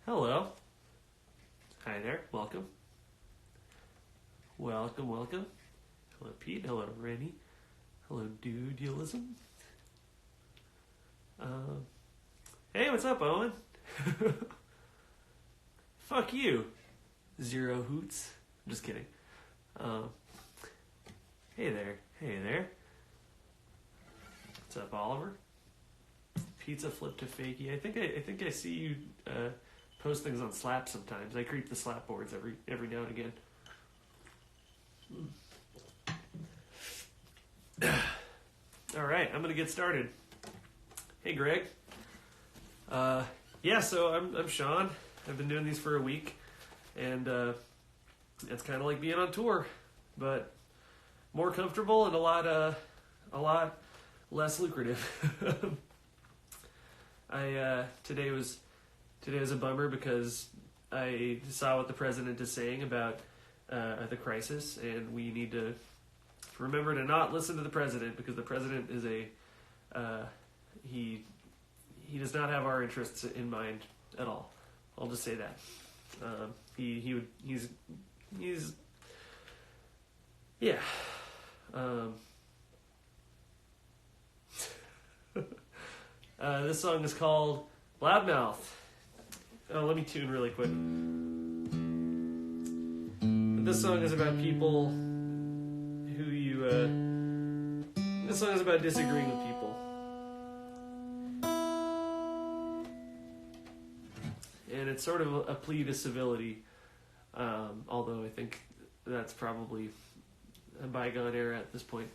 Hello. Hi there. Welcome. Welcome, welcome. Hello, Pete. Hello, Rennie. Hello, Dudealism. Hey, what's up, Owen? Fuck you. Zero hoots. I'm just kidding. Hey there. Hey there. What's up, Oliver? Pizza flip to fakie. I think I see you post things on Slap sometimes. I creep the Slap boards every now and again. All right, I'm gonna get started. Hey, Greg. Yeah, so I'm Sean. I've been doing these for a week, and it's kind of like being on tour, but more comfortable and a lot less lucrative. Today was a bummer because I saw what the president is saying about the crisis, and we need to remember to not listen to the president because the president is he does not have our interests in mind at all. I'll just say that. He's yeah. This song is called Loudmouth. Oh, let me tune really quick. This song is about people who this song is about disagreeing with people. And it's sort of a plea to civility, although I think that's probably a bygone era at this point.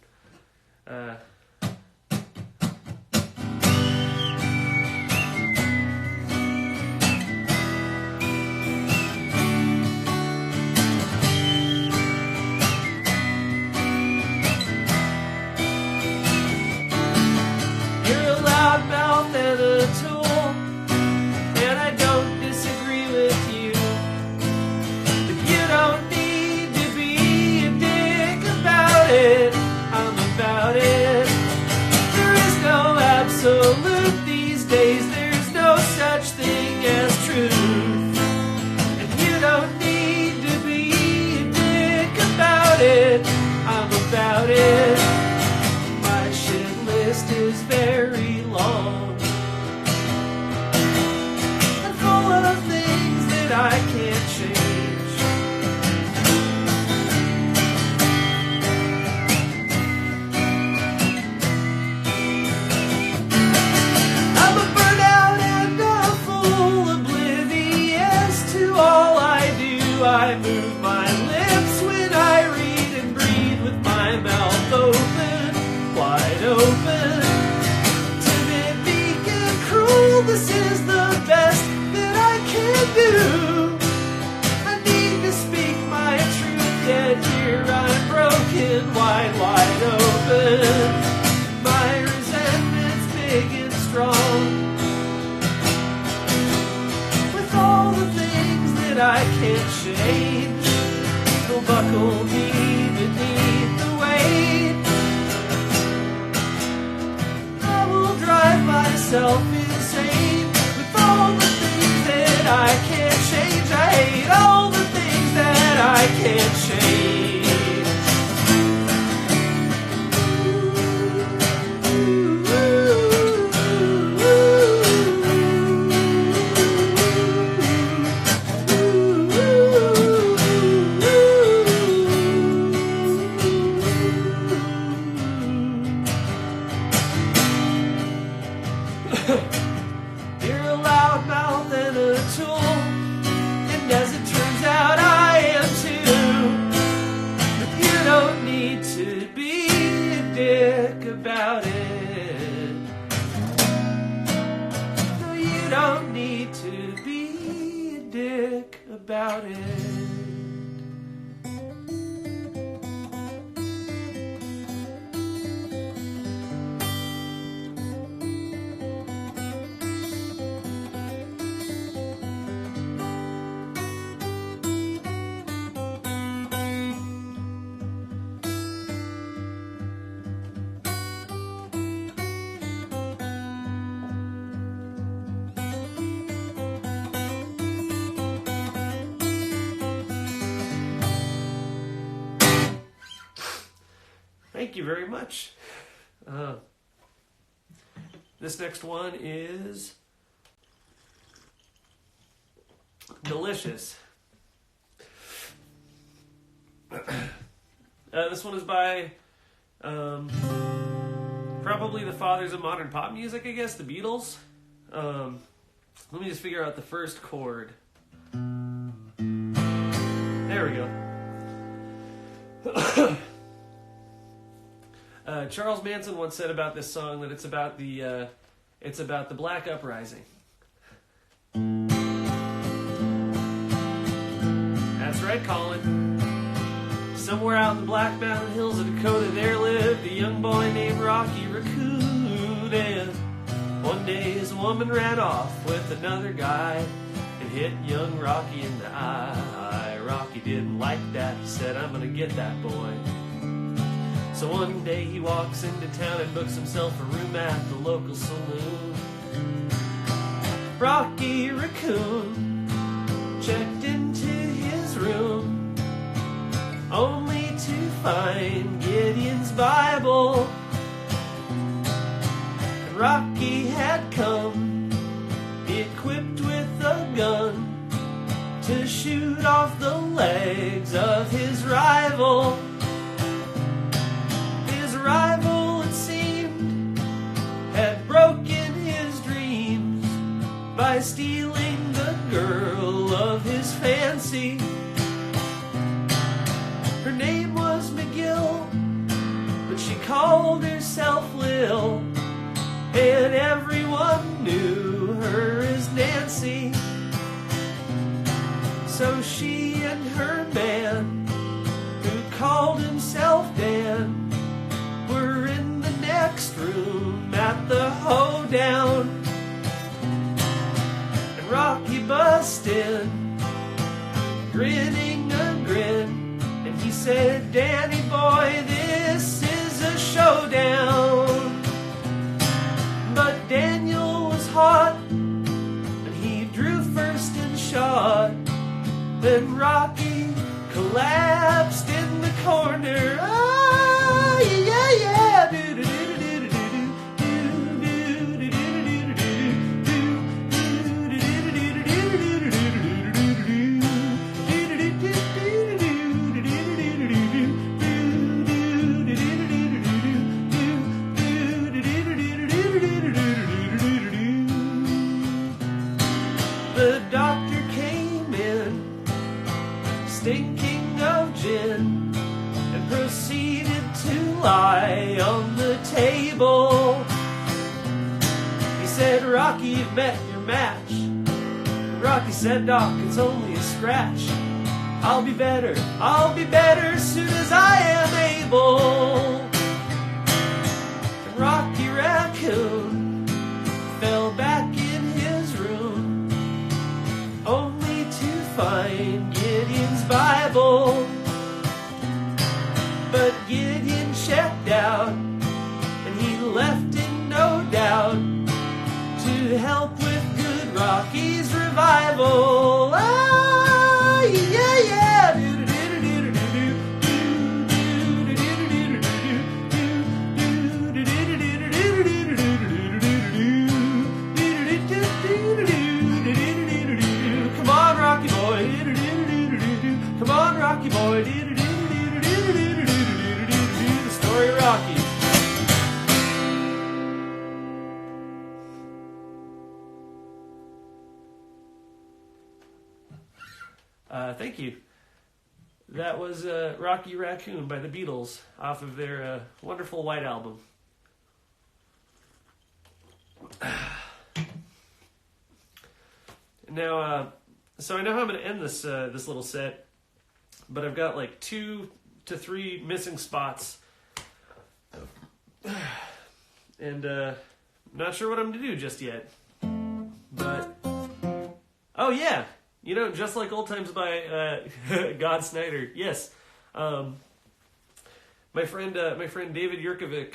Absolute these days, there's no such thing as truth. And you don't need to be a dick about it. I'm about it. My shit list is very long and full of things that I can't change. I move my lips when I read and breathe with my mouth open, wide open. Timid, meek, and cruel, this is the best that I can do. I need to speak my truth, yet here I'm broken, wide, wide open. My resentment's big and strong. With all the things that I can't change, will buckle me beneath the weight. I will drive myself insane with all the things that I can't change. I hate all the things that I can't change. You're a loudmouth and a tool, and as it turns out I am too. But you don't need to be a dick about it. No, you don't need to be a dick about it. thank you very much. This next one is delicious. This one is by probably the fathers of modern pop music, I guess, the Beatles. Let me just figure out the first chord. There we go. Charles Manson once said about this song that it's about the Black Uprising. That's right, Colin. Somewhere out in the Black Mountain Hills of Dakota, there lived a young boy named Rocky Raccoon. And one day his woman ran off with another guy and hit young Rocky in the eye. Rocky didn't like that. He said, I'm gonna get that boy. So one day he walks into town and books himself a room at the local saloon. Rocky Raccoon checked into his room, only to find Gideon's Bible. And Rocky had come equipped with a gun to shoot off the legs of his rival. His rival, it seemed, had broken his dreams by stealing the girl of his fancy. Her name was McGill, but she called herself Lil, and everyone knew her as Nancy. So she and her man, who called himself Dan, were in the next room at the hoedown. And Rocky bust in, grinning a grin, and he said, Danny boy, this is a showdown. But Daniel was hot, and he drew first and shot. Then Rocky collapsed in the corner. Ah, yeah, yeah. The doctor came in, stinking of gin, and proceeded to lie on the table. He said, Rocky, you've met your match. And Rocky said, Doc, it's only a scratch. I'll be better as soon as I am able. And Rocky Raccoon fell back in his room, only to find Gideon's Bible. But Gideon checked out, and he left in no doubt to help with good Rocky's revival. Ah, yeah, yeah. Come on, Rocky boy. Come on, Rocky boy. The story of Rocky. Thank you. That was Rocky Raccoon by the Beatles off of their wonderful White Album. Now, so I know how I'm going to end this this little set, but I've got like 2 to 3 missing spots, and not sure what I'm going to do just yet. But oh yeah, you know, Just Like Old Times by God Snyder. Yes, my friend David Yurkovic,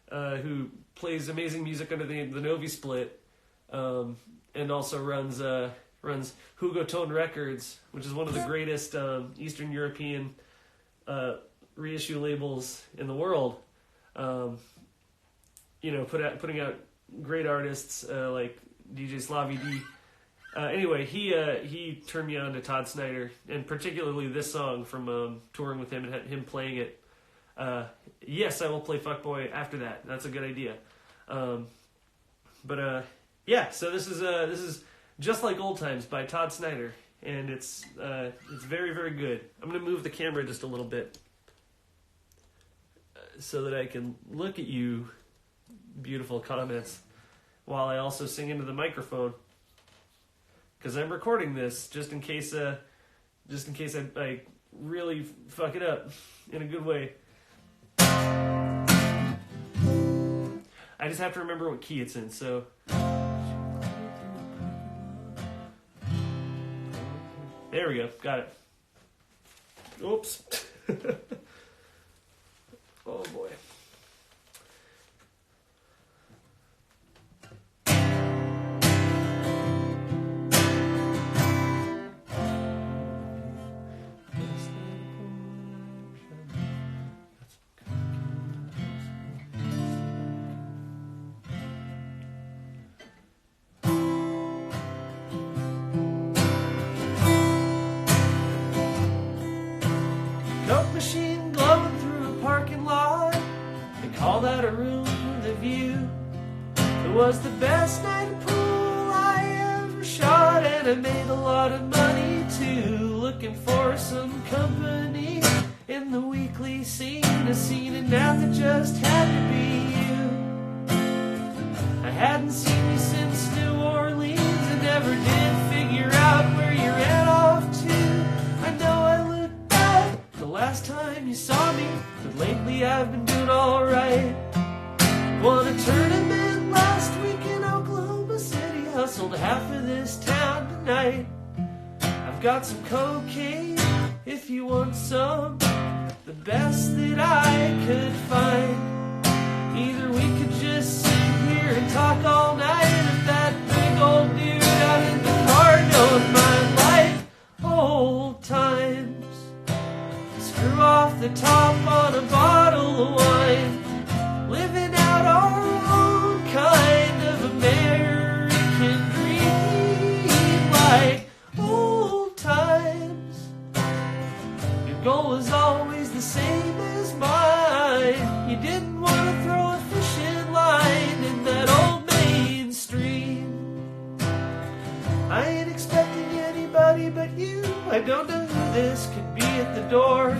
who plays amazing music under the Novi Split, and also runs Hugo Tone Records, which is one of the greatest Eastern European reissue labels in the world. you know, putting out great artists like DJ Slavi D. Anyway, he turned me on to Todd Snyder, and particularly this song from touring with him and him playing it. Yes, I will play Fuckboy after that. That's a good idea. Yeah, so this is Just Like Old Times by Todd Snyder, and it's very, very good. I'm going to move the camera just a little bit so that I can look at you beautiful comments while I also sing into the microphone, because I'm recording this just in case I really fuck it up in a good way. I just have to remember what key it's in, so. There we go, got it. Oops. Oh boy. Machine glowing through a parking lot. They call that a room with a view. It was the best night of pool I ever shot, and I made a lot of money too. Looking for some company in the weekly scene, a scene and now that just had to be you. I hadn't seen you since New Orleans and never did figure out where you ran off to. I know I looked back the last time you saw me, but lately I've been doing alright. Won a tournament last week in Oklahoma City, hustled half of this town tonight. I've got some cocaine if you want some, the best that I could find. Either we could just sit here and talk all night with that big old dude out in the car knowing my life. Old times. Screw off the top on a bottle of wine, living out our own kind of American dream, like old times. Your goal is always the same as mine. You didn't want to throw a fishing line in that old main stream. I ain't expecting anybody but you. I don't know who this could be at the door,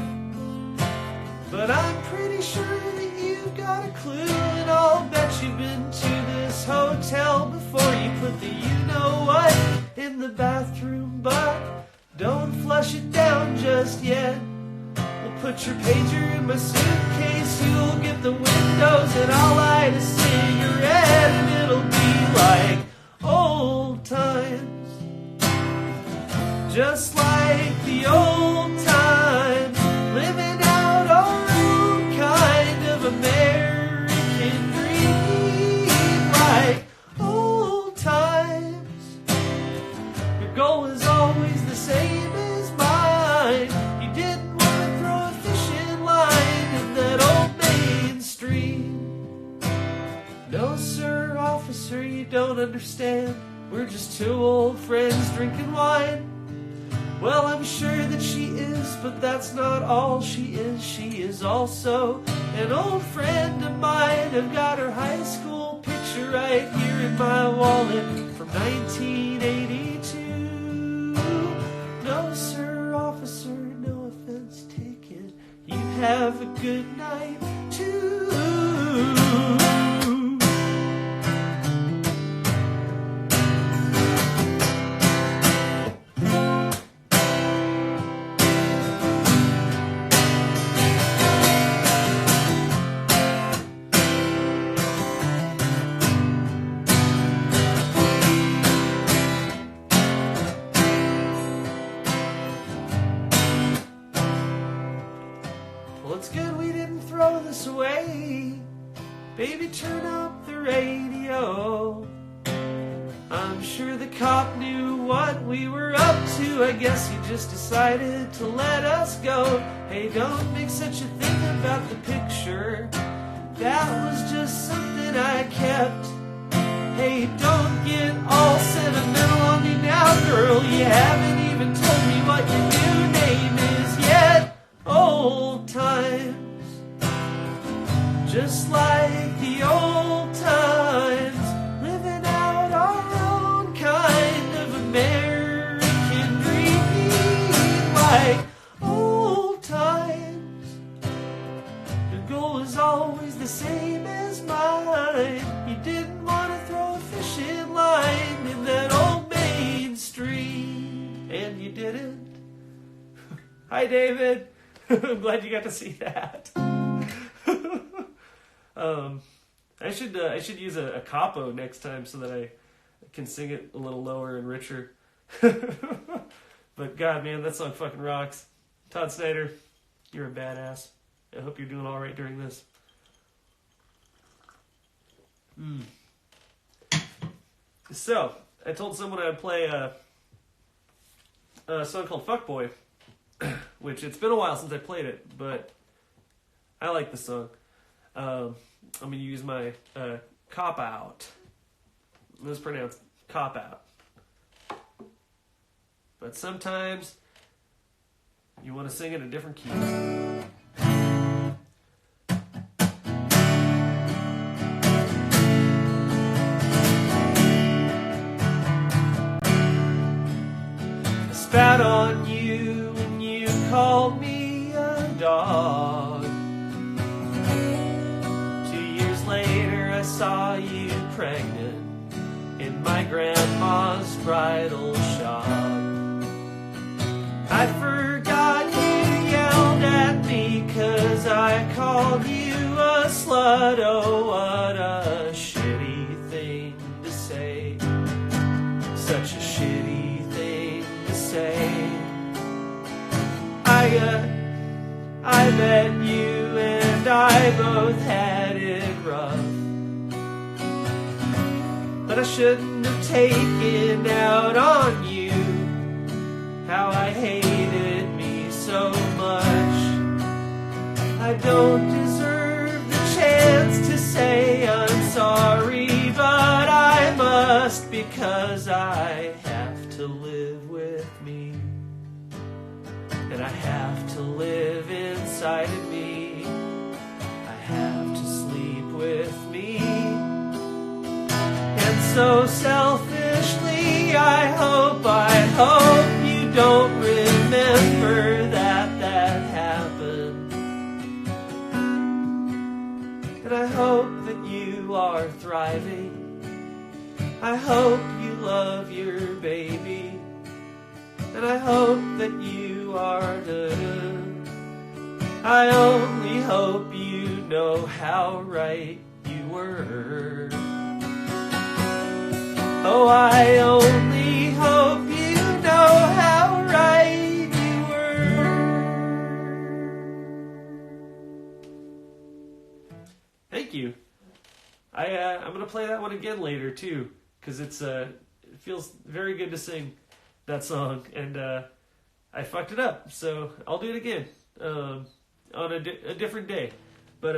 but I'm pretty sure that you've got a clue, and I'll bet you've been to this hotel before you put the you-know-what in the bathroom, but don't flush it down just yet. We'll put your pager in my suitcase, you'll get the windows, and I'll light a cigarette, and it'll be like old times. Just like the old times, living out our own kind of American dream, like old times. Your goal is always the same as mine. You didn't want to throw a fishing line in that old main stream. No, sir, officer, you don't understand. We're just two old friends drinking wine. Well, I'm sure that she is, but that's not all she is. She is also an old friend of mine. I've got her high school picture right here in my wallet from 1982. No, sir, officer, no offense taken. You have a good night, too. Well, it's good we didn't throw this away. Baby, turn up the radio. I'm sure the cop knew what we were up to. I guess he just decided to let us go. Hey, don't make such a thing about the picture. that was just something I kept. Hey, don't get all sentimental on me now, girl. You haven't even told me what your new name is yet. Old times, just like the old times, living out our own kind of American dream, like old times. Your goal is always the same as mine. You didn't want to throw a fishing line in that old main stream, and you didn't. Hi, David. I'm glad you got to see that. I should use a capo next time so that I can sing it a little lower and richer. But God, man, that song fucking rocks. Todd Snyder, you're a badass. I hope you're doing all right during this. So, I told someone I would play a song called Fuckboy, which it's been a while since I played it, but I like the song. I'm going to use my cop-out. It was pronounced cop-out. But sometimes you want to sing in a different key. Spat on you when you called me a dog. 2 years later I saw you pregnant in my grandma's bridal shop. I forgot you yelled at me 'cause I called you a slut. Oh, what a shitty thing to say. Such a shitty thing to say. I bet you and I both had it rough, but I shouldn't have taken out on you how I hated me so much. I don't deserve the chance to say I'm sorry, but I must, because I have to live with me. And I have to live inside of me. I have to sleep with me. And so selfishly, I hope you don't remember that happened. And I hope that you are thriving. I hope you love your baby. And I hope that you are good. I only hope you know how right you were. Oh, I only hope you know how right you were. Thank you. I'm going to play that one again later, too, because it feels very good to sing that song, and I fucked it up, so I'll do it again on a different day. But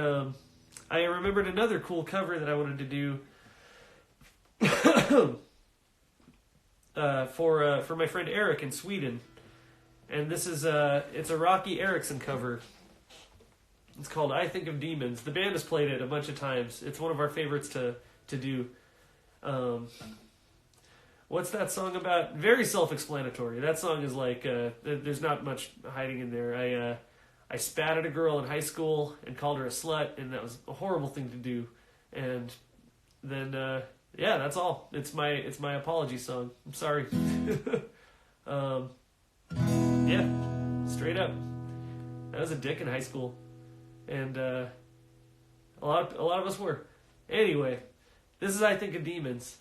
I remembered another cool cover that I wanted to do for my friend Eric in Sweden, and this is it's a Rocky Erickson cover. It's called "I Think of Demons." The band has played it a bunch of times. It's one of our favorites to do. What's that song about? Very self-explanatory. That song is like, there's not much hiding in there. I spat at a girl in high school and called her a slut, and that was a horrible thing to do. And then, yeah, that's all. It's my apology song. I'm sorry. Yeah, straight up. I was a dick in high school, and a lot of us were. Anyway, this is "I Think of Demons."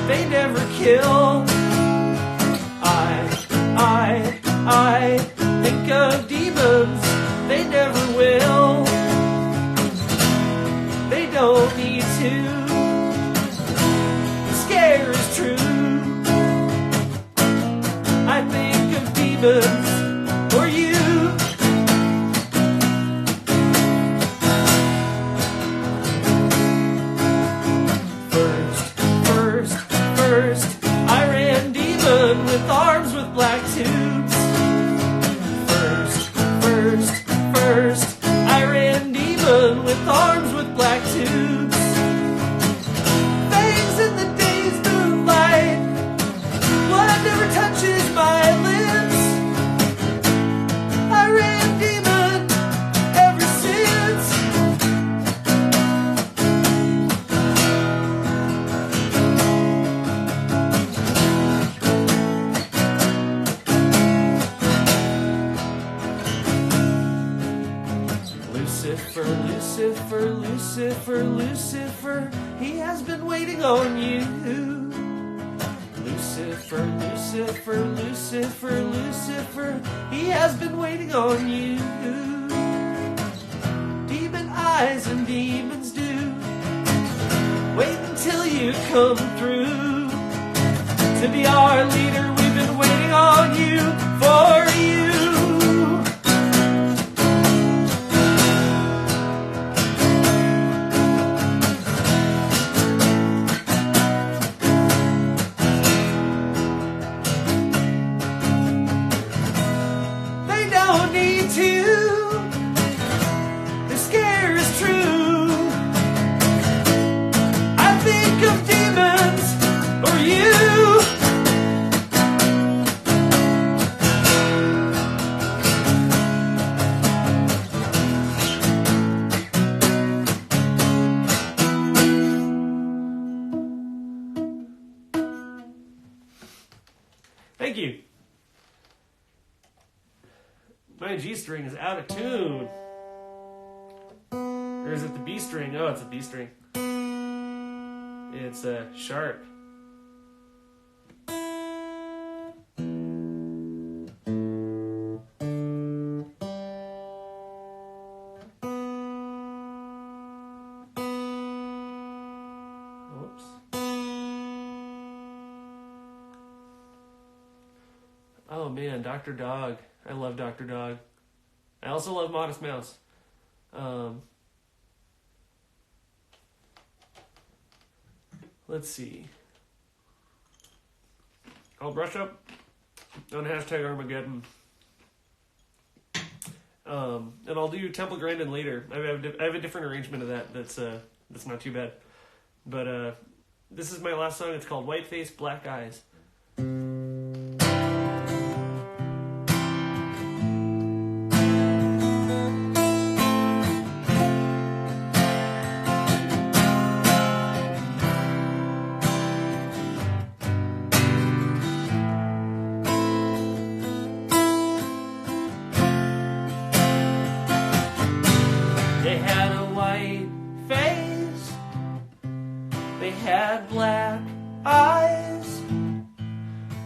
They never kill. I think of demons. They never will. demons or you. First, I ran demon with arms with black tubes. First, I ran demon with arms with black tubes. Fangs in the day's moonlight, blood never touches my lips. I ran demon ever since. Lucifer, he has been waiting on you. Lucifer, he has been waiting on you. Demon eyes and demons do wait until you come through. To be our leader, we've been waiting on you for you. Thank you. My G string is out of tune. Or is it the B string? Oh, it's a B string. It's sharp. Oh man, Dr. Dog. I love Dr. Dog. I also love Modest Mouse. Let's see. I'll brush up on hashtag Armageddon. And I'll do Temple Grandin later. I have a different arrangement of that that's not too bad. But this is my last song. It's called White Face, Black Eyes. They had a white face, they had black eyes,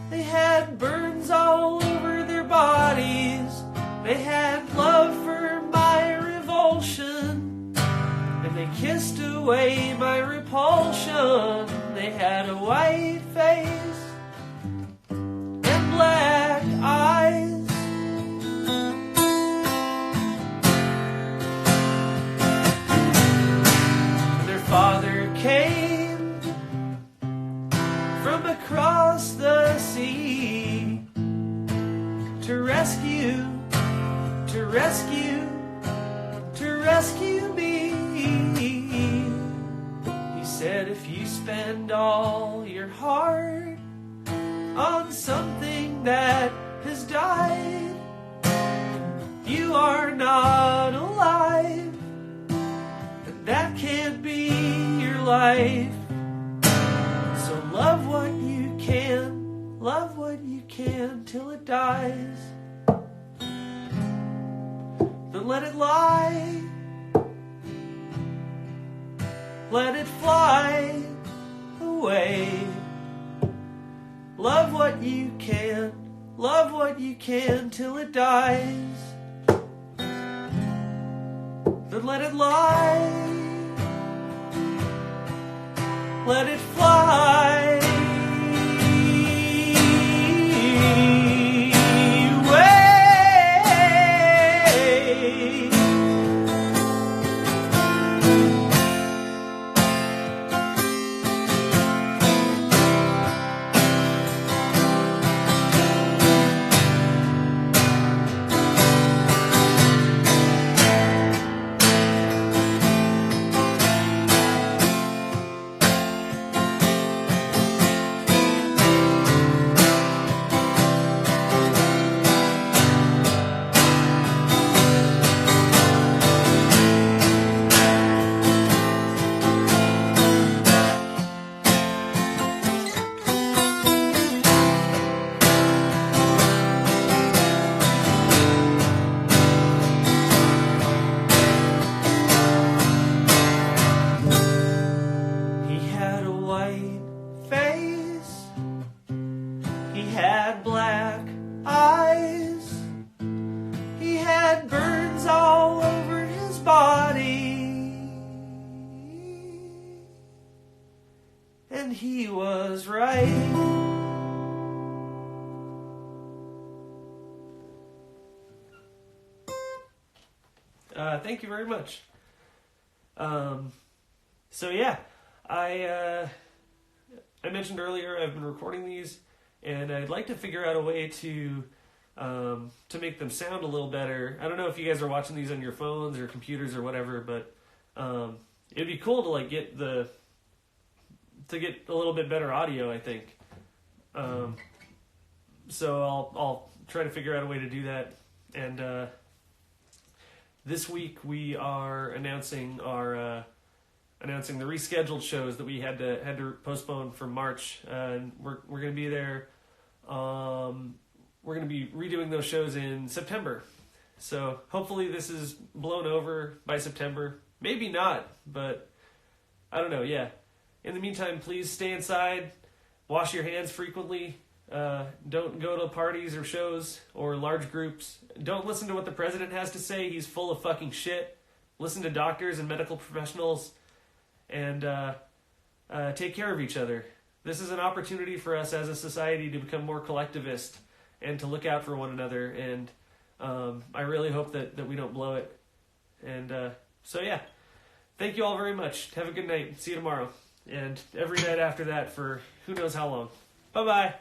they had burns all over their bodies, they had love for my revulsion, and they kissed away my repulsion. They had a white face and black eyes. Father came from across the sea to rescue me. He said, if you spend all your heart on something that has died, you are not alive. That can't be your life. So love what you can till it dies. Then let it lie, let it fly away. Love what you can till it dies. Then let it lie, let it fly away. white face, he had black eyes, he had burns all over his body, and he was right. Thank you very much. So yeah, I mentioned earlier I've been recording these, and I'd like to figure out a way to make them sound a little better. I don't know if you guys are watching these on your phones or computers or whatever, but it'd be cool to like get a little bit better audio, I think. So I'll try to figure out a way to do that. And this week we are announcing the rescheduled shows that we had to postpone for March. And we're going to be there. We're going to be redoing those shows in September. So hopefully this is blown over by September. Maybe not, but I don't know. Yeah. In the meantime, please stay inside, wash your hands frequently. Don't go to parties or shows or large groups. Don't listen to what the president has to say. He's full of fucking shit. Listen to doctors and medical professionals, and take care of each other. This is an opportunity for us as a society to become more collectivist and to look out for one another. And I really hope that we don't blow it. And so yeah, thank you all very much. Have a good night. See you tomorrow. And every night after that for who knows how long. Bye-bye.